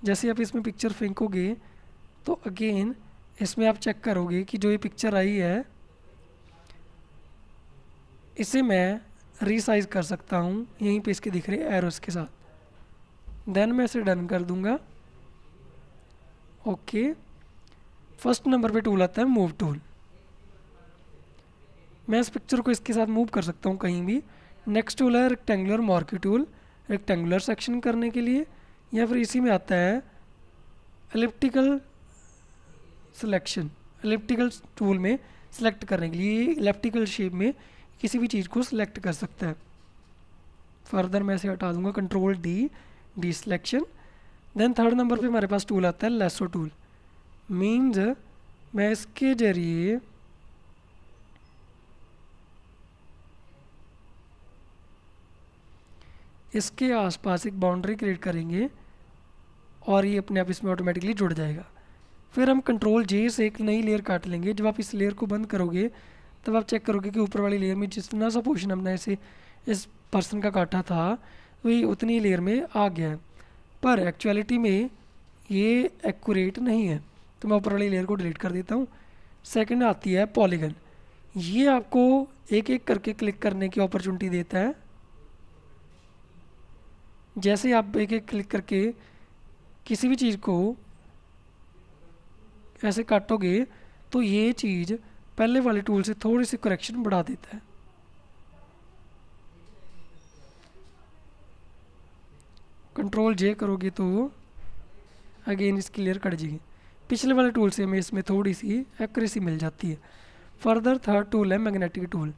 जैसे आप इसमें पिक्चर फेंकोगे तो अगेन इसमें आप चेक करोगे कि जो ये पिक्चर आई है इसे मैं रीसाइज कर सकता हूँ यहीं पे इसके दिख रहे एरोस के साथ। देन मैं इसे डन कर दूंगा। ओके, फर्स्ट नंबर पे टूल आता है मूव टूल। मैं इस पिक्चर को इसके साथ मूव कर सकता हूँ कहीं भी। नेक्स्ट टूल है rectangular marquee tool, rectangular section करने के लिए, या फिर इसी में आता है एलिप्टिकल सिलेक्शन, एलिप्टिकल टूल में सिलेक्ट करने के लिए एलिप्टिकल शेप में किसी भी चीज़ को सिलेक्ट कर सकता है। फर्दर मैं इसे हटा दूंगा, control D, D selection. Then third number पे हमारे पास टूल आता है लेसो टूल। मीन्स मैं इसके जरिए इसके आसपास एक बाउंड्री क्रिएट करेंगे और ये अपने आप इसमें ऑटोमेटिकली जुड़ जाएगा। फिर हम कंट्रोल जे से एक नई लेयर काट लेंगे। जब आप इस लेयर को बंद करोगे तब आप चेक करोगे कि ऊपर वाली लेयर में जितना सा पोर्शन हमने ऐसे इस पर्सन का काटा था वही उतनी लेयर में आ गया है, पर एक्चुअलिटी में ये एक्यूरेट नहीं है। तो मैं ऊपर वाली लेयर को डिलीट कर देता हूँ। सेकंड आती है पॉलीगन। ये आपको एक एक करके क्लिक करने की अपॉर्चुनिटी देता है। जैसे आप एक एक क्लिक करके किसी भी चीज़ को ऐसे काटोगे तो ये चीज़ पहले वाले टूल से थोड़ी सी करेक्शन बढ़ा देता है। कंट्रोल जे करोगे तो अगेन इसकी लेयर कट जाएगी। पिछले वाले टूल से हमें इसमें थोड़ी सी एक्यूरेसी मिल जाती है। फर्दर थर्ड टूल है मैग्नेटिक टूल।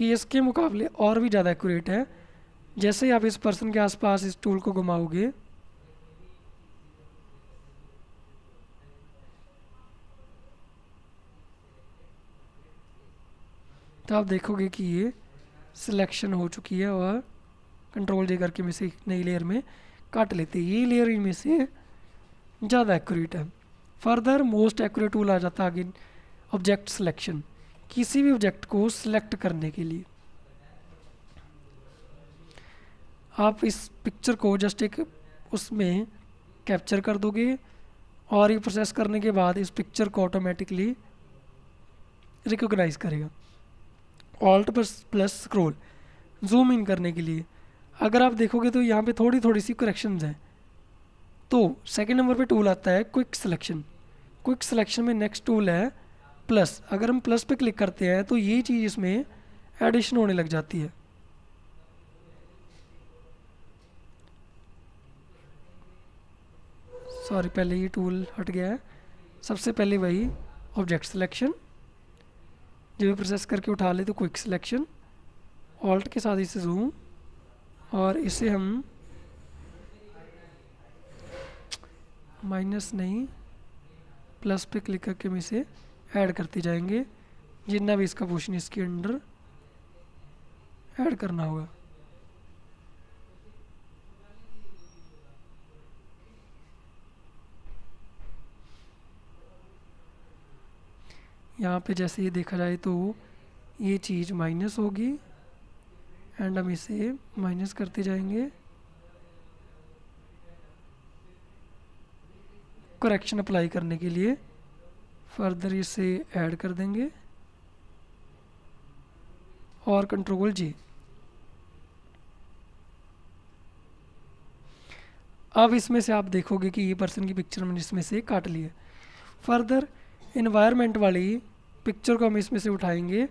ये इसके मुकाबले और भी ज़्यादा एक्यूरेट है। जैसे ही आप इस पर्सन के आसपास इस टूल को घुमाओगे तो आप देखोगे कि ये सिलेक्शन हो चुकी है और कंट्रोल जे करके में से एक नई लेयर में काट लेते हैं। ये लेयर इनमें से ज़्यादा एक्यूरेट है। फर्दर मोस्ट एक्यूरेट टूल आ जाता है आगे ऑब्जेक्ट सिलेक्शन, किसी भी ऑब्जेक्ट को सिलेक्ट करने के लिए। आप इस पिक्चर को जस्ट एक उसमें कैप्चर कर दोगे और ये प्रोसेस करने के बाद इस पिक्चर को ऑटोमेटिकली रिकॉग्नाइज करेगा। Alt plus scroll zoom in करने के लिए अगर आप देखोगे तो यहाँ पे थोड़ी थोड़ी सी करेक्शंस हैं। तो सेकंड नंबर पे टूल आता है क्विक सिलेक्शन। क्विक सिलेक्शन में नेक्स्ट टूल है प्लस। अगर हम प्लस पे क्लिक करते हैं तो ये चीज़ इसमें एडिशन होने लग जाती है। सॉरी, पहले ये टूल हट गया है। सबसे पहले वही ऑब्जेक्ट सिलेक्शन, जब ये प्रोसेस करके उठा ले तो क्विक सिलेक्शन, ऑल्ट के साथ इसे जूम, और इसे हम माइनस नहीं प्लस पे क्लिक करके हम इसे ऐड करते जाएंगे जितना भी इसका पोर्शन इसके अंदर ऐड करना होगा। यहाँ पे जैसे ये देखा जाए तो ये चीज़ माइनस होगी एंड हम इसे माइनस करते जाएंगे। करेक्शन अप्लाई करने के लिए फर्दर इसे ऐड कर देंगे और कंट्रोल जी। अब इसमें से आप देखोगे कि ये पर्सन की पिक्चर मैंने इसमें से काट ली है। फर्दर इन्वायरमेंट वाली पिक्चर को हम इसमें से उठाएंगे,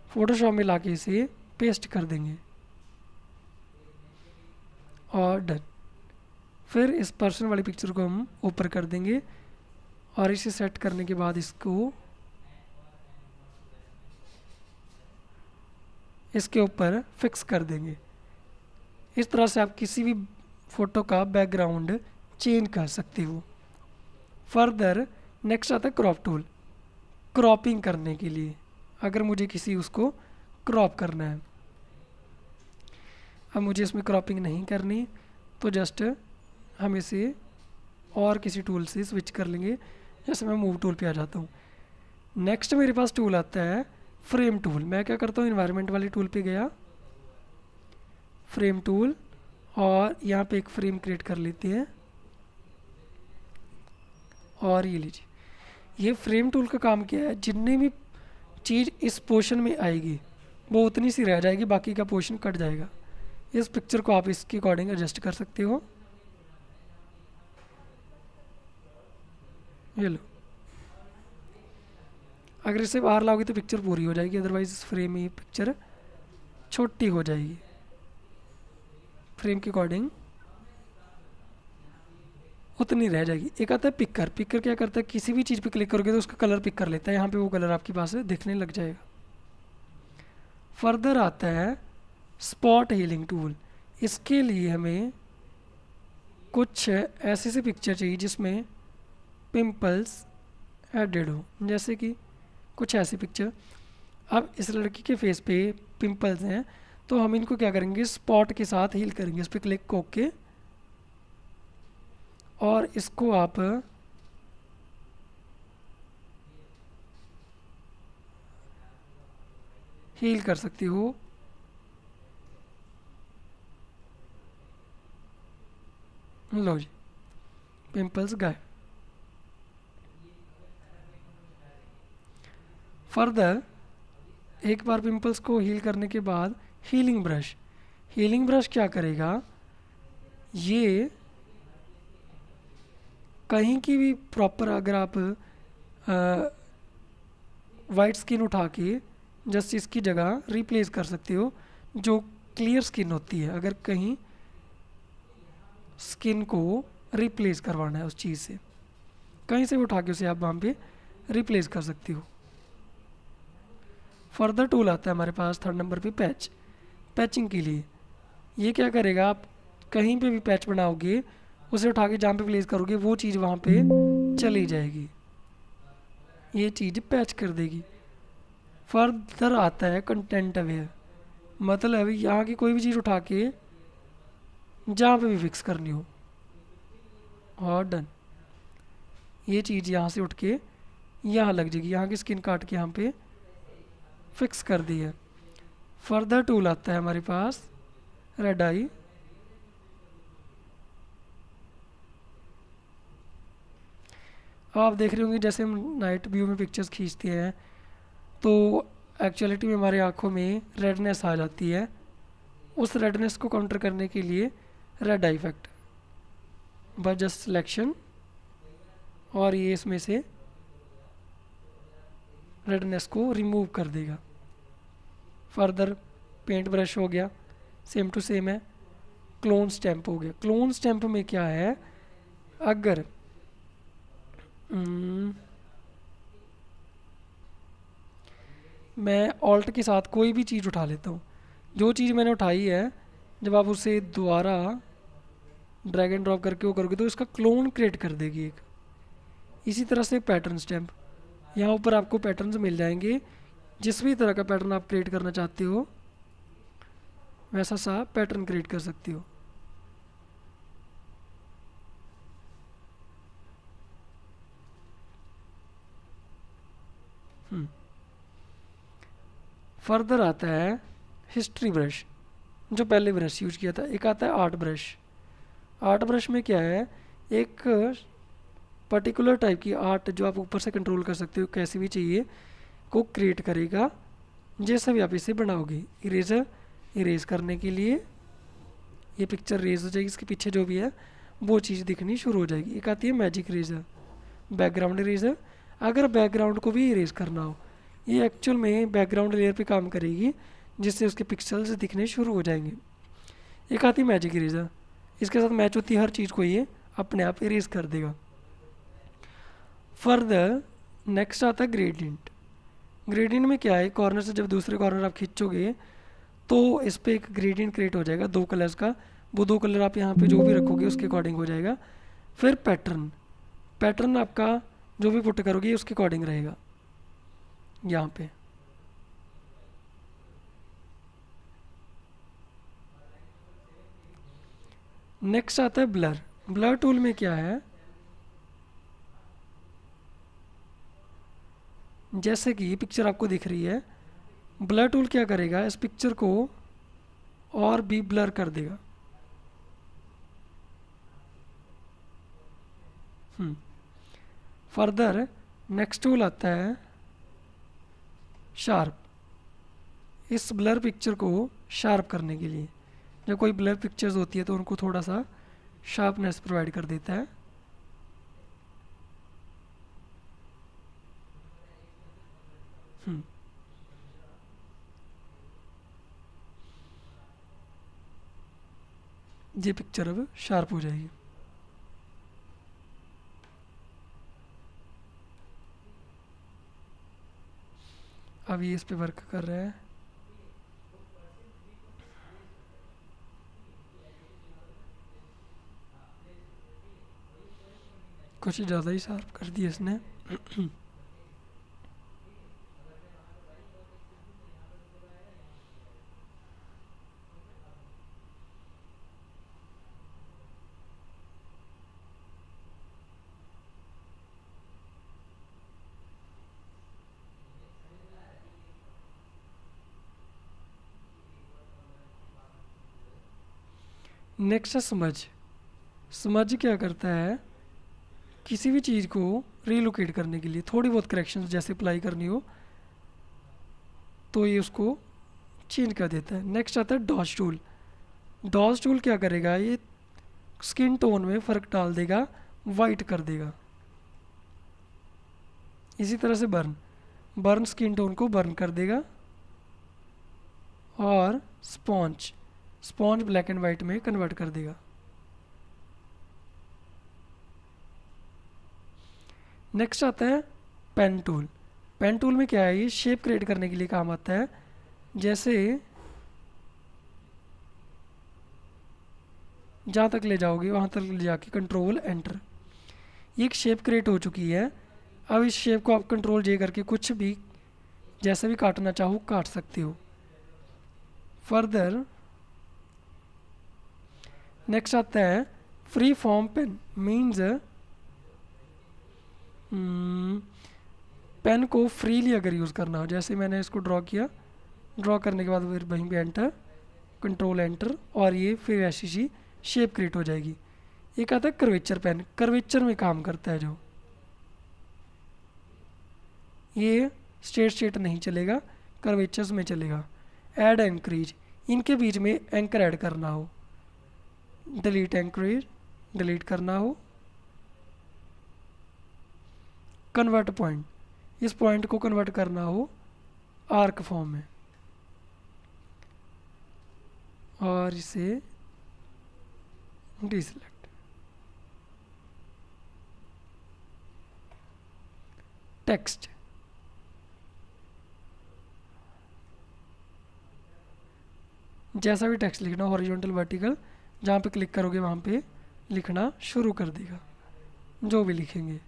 फोटोशॉप में लाके इसे पेस्ट कर देंगे और डन। फिर इस पर्सन वाली पिक्चर को हम ऊपर कर देंगे और इसे सेट करने के बाद इसको इसके ऊपर फिक्स कर देंगे। इस तरह से आप किसी भी फ़ोटो का बैकग्राउंड चेंज कर सकते हो। फर्दर नेक्स्ट आता है क्रॉप टूल। क्रॉपिंग करने के लिए अगर मुझे किसी उसको क्रॉप करना है, अब मुझे इसमें क्रॉपिंग नहीं करनी तो जस्ट हम इसे और किसी टूल से स्विच कर लेंगे। जैसे मैं मूव टूल पे आ जाता हूँ। नेक्स्ट मेरे पास टूल आता है फ्रेम टूल। मैं क्या करता हूँ, इन्वायरमेंट वाले टूल पे गया, फ्रेम टूल, और यहाँ पे एक फ्रेम क्रिएट कर लेते हैं। और ये लीजिए, ये फ्रेम टूल का काम क्या है, जितनी भी चीज़ इस पोर्शन में आएगी वो उतनी सी रह जाएगी, बाकी का पोर्शन कट जाएगा। इस पिक्चर को आप इसके अकॉर्डिंग एडजस्ट कर सकते हो। ये लो, अगर इसे बाहर लाओगे तो पिक्चर पूरी हो जाएगी, अदरवाइज इस फ्रेम में पिक्चर छोटी हो जाएगी। फ्रेम के अकॉर्डिंग उतनी रह जाएगी। एक आता है पिकर। पिकर क्या करता है, किसी भी चीज़ पे क्लिक करोगे तो उसका कलर पिक कर लेता है, यहाँ पे वो कलर आपके पास दिखने लग जाएगा। फर्दर आता है स्पॉट हीलिंग टूल। इसके लिए हमें कुछ ऐसी सी पिक्चर चाहिए जिसमें पिंपल्स एडेड हो, जैसे कि कुछ ऐसी पिक्चर। अब इस लड़की के फेस पे पिंपल्स हैं, तो हम इनको क्या करेंगे, स्पॉट के साथ हील करेंगे। इस पर क्लिक करके और इसको आप हील कर सकती हो। लो जी, पिंपल्स गायब। फर्दर एक बार पिंपल्स को हील करने के बाद हीलिंग ब्रश। हीलिंग ब्रश क्या करेगा, ये कहीं की भी प्रॉपर, अगर आप वाइट स्किन उठा के जस्ट इसकी जगह रिप्लेस कर सकते हो, जो क्लियर स्किन होती है। अगर कहीं स्किन को रिप्लेस करवाना है उस चीज़ से, कहीं से भी उठा के उसे आप वहाँ पे रिप्लेस कर सकती हो। फर्दर टूल आता है हमारे पास थर्ड नंबर पे, पैच। पैचिंग के लिए ये क्या करेगा, आप कहीं पे भी पैच बनाओगे, उसे उठा के जहाँ पे प्लेस करोगे वो चीज़ वहाँ पे चली जाएगी, ये चीज़ पैच कर देगी। फर्दर आता है कंटेंट अवेयर। मतलब यहाँ की कोई भी चीज़ उठा के जहाँ पे भी फिक्स करनी हो, और डन, ये चीज़ यहाँ से उठ के यहाँ लग जाएगी, यहाँ की स्किन काट के यहाँ पे फिक्स कर दी है। फर्दर टूल आता है हमारे पास रेड आई। अब आप देख रहे होंगे जैसे हम नाइट व्यू में पिक्चर्स खींचते हैं तो एक्चुअलिटी में हमारी आँखों में रेडनेस आ जाती है। उस रेडनेस को काउंटर करने के लिए रेड आई इफेक्ट, बस जस्ट सिलेक्शन, और ये इसमें से रेडनेस को रिमूव कर देगा। फर्दर पेंट ब्रश हो गया, सेम टू सेम है। क्लोन स्टैम्प हो गया। क्लोन स्टैम्प में क्या है, अगर मैं ऑल्ट के साथ कोई भी चीज़ उठा लेता हूँ, जो चीज़ मैंने उठाई है जब आप उसे दोबारा ड्रैग एंड ड्रॉप करके वो करोगे तो इसका क्लोन क्रिएट कर देगी एक। इसी तरह से पैटर्न स्टैम्प, यहाँ ऊपर आपको पैटर्न्स मिल जाएंगे, जिस भी तरह का पैटर्न आप क्रिएट करना चाहते हो वैसा सा पैटर्न क्रिएट कर सकते हो। फर्दर आता है हिस्ट्री ब्रश, जो पहले ब्रश यूज किया था। एक आता है आर्ट ब्रश। आर्ट ब्रश में क्या है, एक पर्टिकुलर टाइप की आर्ट जो आप ऊपर से कंट्रोल कर सकते हो, कैसी भी चाहिए को क्रिएट करेगा जैसा भी आप इसे बनाओगे। इरेजर, इरेज करने के लिए ये पिक्चर रेज हो जाएगी, इसके पीछे जो भी है वो चीज़ दिखनी शुरू हो जाएगी। एक आती है मैजिक इरेजर, बैकग्राउंड इरेजर। अगर बैकग्राउंड को भी इरेज करना हो, ये एक्चुअल में बैकग्राउंड लेयर पे काम करेगी, जिससे उसके पिक्सल्स दिखने शुरू हो जाएंगे। एक आती है मैजिक इरेजर, इसके साथ मैच होती है हर चीज़ को ये अपने आप इरेज कर देगा। फर्दर नेक्स्ट आता है ग्रेडियंट। ग्रेडियंट में क्या है, कॉर्नर से जब दूसरे कॉर्नर आप खींचोगे तो इस पर एक ग्रेडियंट क्रिएट हो जाएगा 2 कलर्स का। वो 2 कलर आप यहाँ पे जो भी रखोगे उसके अकॉर्डिंग हो जाएगा। फिर पैटर्न, पैटर्न आपका जो भी पुट करोगे उसके अकॉर्डिंग रहेगा यहाँ पे। नेक्स्ट आता है ब्लर। ब्लर टूल में क्या है, जैसे कि ये पिक्चर आपको दिख रही है, ब्लर टूल क्या करेगा, इस पिक्चर को और भी ब्लर कर देगा। फर्दर नेक्स्ट टूल आता है शार्प। इस ब्लर पिक्चर को शार्प करने के लिए, जब कोई ब्लर पिक्चर्स होती है तो उनको थोड़ा सा शार्पनेस प्रोवाइड कर देता है। ये पिक्चर अब शार्प हो जाएगी। अब ये इस पे वर्क कर रहा है। कुछ ज़्यादा ही शार्प कर दिया इसने। नेक्स्ट है स्मज। स्मज क्या करता है, किसी भी चीज़ को रीलोकेट करने के लिए थोड़ी बहुत करेक्शंस जैसे अप्लाई करनी हो तो ये उसको चेंज कर देता है। नेक्स्ट आता है डॉज टूल। डॉज टूल क्या करेगा, ये स्किन टोन में फ़र्क डाल देगा, वाइट कर देगा। इसी तरह से बर्न, बर्न स्किन टोन को बर्न कर देगा। और sponge, sponge black and white में कन्वर्ट कर देगा। नेक्स्ट आता है पेन टूल। पेन टूल में क्या है, ये शेप क्रिएट करने के लिए काम आता है। जैसे जहाँ तक ले जाओगे वहाँ तक ले जाके कंट्रोल एंटर, ये एक शेप क्रिएट हो चुकी है। अब इस शेप को आप कंट्रोल जे करके कुछ भी जैसे भी काटना चाहो काट सकते हो। फर्दर नेक्स्ट आता है free form pen. Means pen को फ्रीली अगर यूज़ करना हो, जैसे मैंने इसको ड्रॉ किया, ड्रॉ करने के बाद फिर वहीं पे एंटर, कंट्रोल एंटर, और ये फिर ऐसी सी शेप क्रिएट हो जाएगी। एक आता है कर्वेचर पेन, कर्वेचर में काम करता है जो, ये स्ट्रेट नहीं चलेगा, कर्वेचर्स में चलेगा। ऐड एंकरेज, इनके बीच में एंकर ऐड करना हो, डिलीट एंकरेज डिलीट करना हो। कन्वर्ट पॉइंट, इस पॉइंट को कन्वर्ट करना हो आर्क फॉर्म में, और इसे डिसेलेक्ट। टेक्स्ट, जैसा भी टेक्स्ट लिखना, हॉरिजॉन्टल वर्टिकल, जहाँ पे क्लिक करोगे वहाँ पे लिखना शुरू कर देगा जो भी लिखेंगे।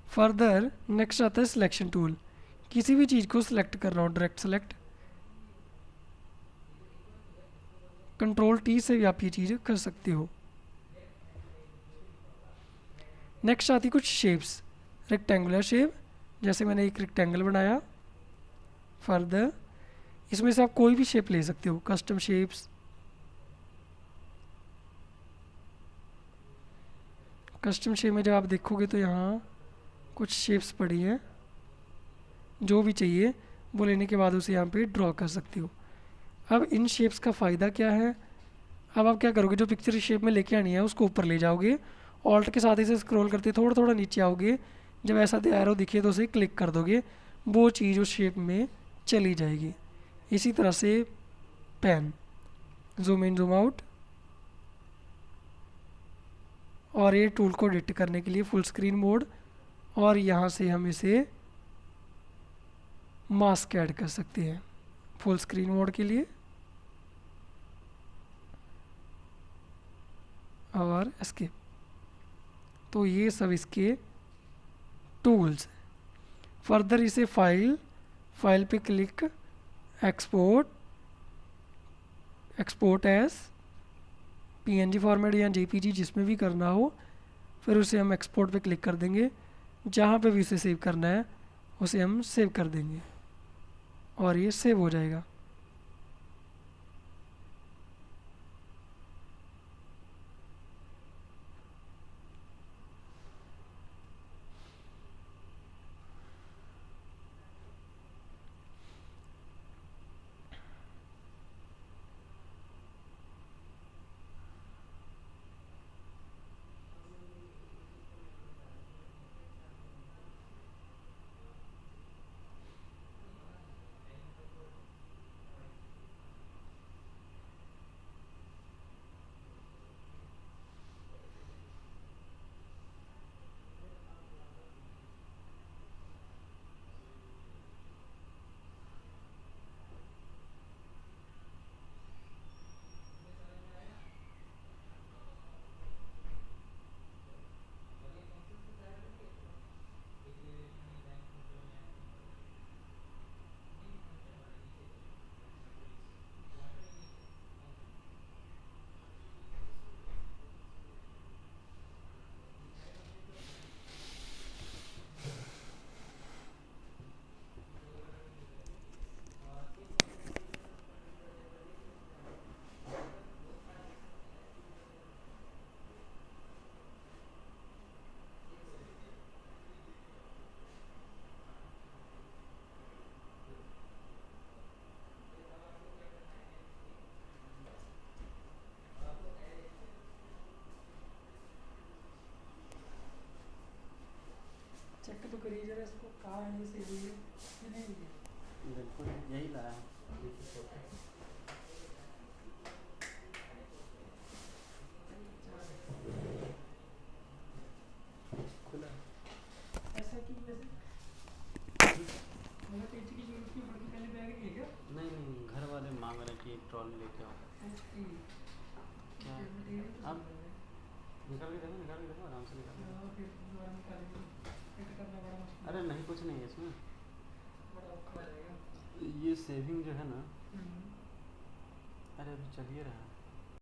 फर्दर नेक्स्ट आता है सिलेक्शन टूल। किसी भी चीज़ को सिलेक्ट करना हो, डायरेक्ट सेलेक्ट, कंट्रोल टी से भी आप ये चीज़ कर सकते हो। नेक्स्ट आती कुछ शेप्स, रेक्टेंगुलर शेप, जैसे मैंने एक रेक्टेंगल बनाया। फर्दर इसमें से आप कोई भी शेप ले सकते हो, कस्टम शेप्स, कस्टम शेप में जब आप देखोगे तो यहाँ कुछ शेप्स पड़ी हैं, जो भी चाहिए वो लेने के बाद उसे यहाँ पे ड्रॉ कर सकते हो। अब इन शेप्स का फ़ायदा क्या है, अब आप क्या करोगे, जो पिक्चर इस शेप में लेके आनी है उसको ऊपर ले जाओगे, ऑल्ट के साथ इसे स्क्रॉल करते थोड़ा थोड़ा नीचे आओगे, जब ऐसा एरो दिखे तो उसे क्लिक कर दोगे, वो चीज़ उस शेप में चली जाएगी। इसी तरह से pen, zoom in zoom out, और ये टूल को एडिट करने के लिए फुल स्क्रीन मोड, और यहाँ से हम इसे मास्क ऐड कर सकते हैं फुल स्क्रीन मोड के लिए, और एस्केप। तो ये सब इसके टूल्स। फर्दर इसे फाइल, फाइल पे click, export, export as PNG format या जेपीजी जिसमें भी करना हो, फिर उसे हम एक्सपोर्ट पे क्लिक कर देंगे। जहाँ पे भी उसे सेव करना है उसे हम सेव कर देंगे और ये सेव हो जाएगा। फ्रीजर है, इसको कहाँ है से हुई है कि नहीं हुई है। बिल्कुल यही लाया है। खुला ऐसा क्यों वैसे मतलब पीछे की जरूरत क्यों पड़ती, पहले बैग नहीं है क्या? नहीं नहीं, घर वाले मांग रहे कि एक ट्रॉली लेके आओ। ओके। क्या मटेरियल तो अब सब है। निकाल के देखो आराम से निकाल के हाँ, फिर दोबारा निकालेंगे, फिट करना बड़ा मुश्किल देखो। है, अरे नहीं कुछ नहीं है इसमें, बड़ा औखा हो जाएगा। ये सेविंग जो है ना, हम्म। अरे अभी चल ही रहा है।